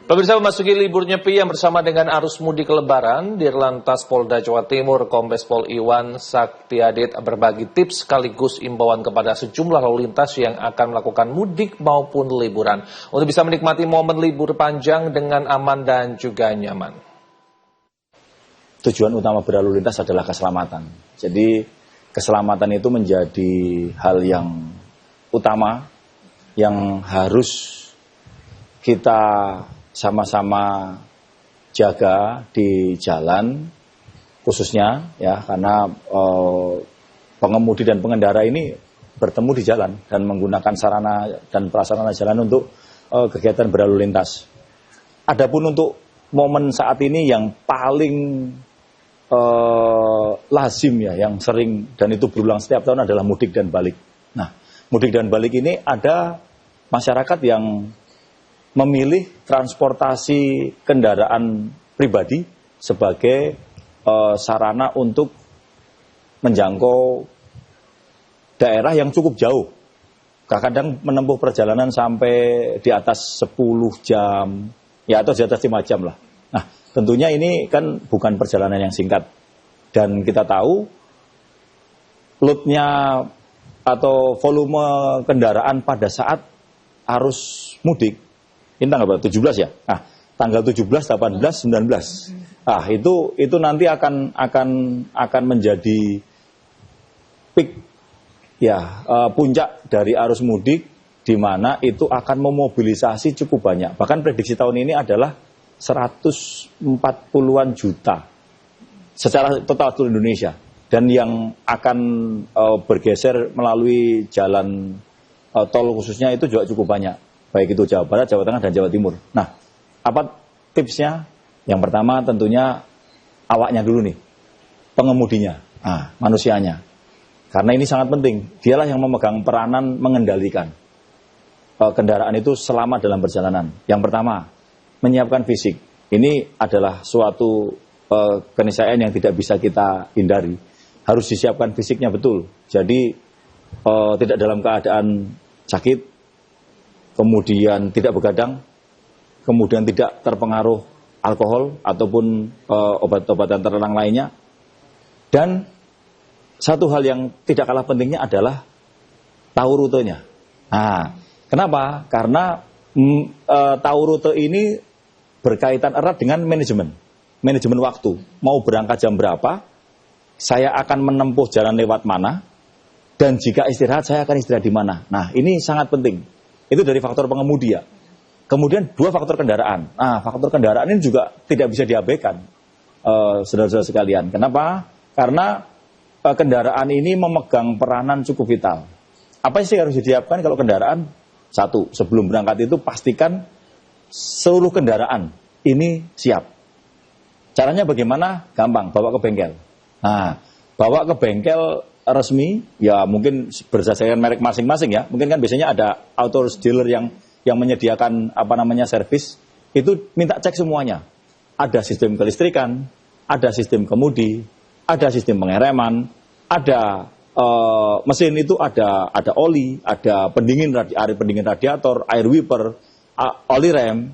Pemirsa, memasuki libur Nyepi yang bersama dengan arus mudik lebaran, Dirlantas Polda Jawa Timur Kombes Pol Iwan Saktiadit berbagi tips sekaligus imbauan kepada sejumlah lalu lintas yang akan melakukan mudik maupun liburan untuk bisa menikmati momen libur panjang dengan aman dan juga nyaman. Tujuan utama berlalu lintas adalah keselamatan. Jadi keselamatan itu menjadi hal yang utama yang harus kita sama-sama jaga di jalan, khususnya ya karena pengemudi dan pengendara ini bertemu di jalan dan menggunakan sarana dan prasarana jalan untuk kegiatan berlalu lintas. Adapun untuk momen saat ini yang paling lazim ya, yang sering dan itu berulang setiap tahun adalah mudik dan balik. Nah, mudik dan balik ini ada masyarakat yang memilih transportasi kendaraan pribadi sebagai sarana untuk menjangkau daerah yang cukup jauh. Kadang menempuh perjalanan sampai di atas 10 jam, ya atau di atas 5 jam lah. Nah, tentunya ini kan bukan perjalanan yang singkat. Dan kita tahu loadnya atau volume kendaraan pada saat arus mudik ini tanggal berapa? 17 ya? Nah, tanggal 17, 18, 19. Nah, itu nanti akan menjadi peak ya, puncak dari arus mudik di mana itu akan memobilisasi cukup banyak. Bahkan prediksi tahun ini adalah 140-an juta secara total seluruh Indonesia, dan yang akan bergeser melalui jalan tol khususnya itu juga cukup banyak, baik itu Jawa Barat, Jawa Tengah, dan Jawa Timur. Nah, apa tipsnya? Yang pertama tentunya awaknya dulu nih, pengemudinya, manusianya. Karena ini sangat penting, dialah yang memegang peranan mengendalikan kendaraan itu selama dalam perjalanan. Yang pertama, menyiapkan fisik. Ini adalah suatu keniscayaan yang tidak bisa kita hindari. Harus disiapkan fisiknya betul. Jadi tidak dalam keadaan sakit, kemudian tidak begadang, kemudian tidak terpengaruh alkohol ataupun obat-obatan terlarang lainnya. Dan satu hal yang tidak kalah pentingnya adalah tahu rutenya. Nah, kenapa? Karena tahu rute ini berkaitan erat dengan manajemen waktu. Mau berangkat jam berapa, saya akan menempuh jalan lewat mana, dan jika istirahat, saya akan istirahat di mana. Nah, ini sangat penting. Itu dari faktor pengemudi ya. Kemudian dua faktor kendaraan. Nah, faktor kendaraan ini juga tidak bisa diabaikan, saudara-saudara sekalian. Kenapa? Karena kendaraan ini memegang peranan cukup vital. Apa sih yang harus disiapkan kalau kendaraan? Satu, sebelum berangkat itu pastikan seluruh kendaraan ini siap. Caranya bagaimana? Gampang, bawa ke bengkel. Nah, bawa ke bengkel resmi, ya mungkin berdasarkan merek masing-masing ya. Mungkin kan biasanya ada auto dealer yang menyediakan servis. Itu minta cek semuanya. Ada sistem kelistrikan, ada sistem kemudi, ada sistem pengereman, ada mesin itu ada oli, ada pendingin radiator, air wiper, oli rem.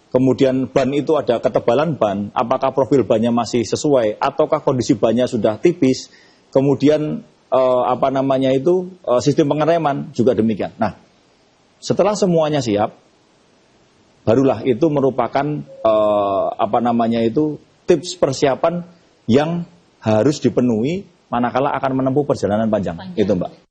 Kemudian ban itu ada ketebalan ban, apakah profil bannya masih sesuai ataukah kondisi bannya sudah tipis. Kemudian sistem pengereman juga demikian. Nah, setelah semuanya siap, barulah itu merupakan tips persiapan yang harus dipenuhi manakala akan menempuh perjalanan panjang. Itu, Mbak.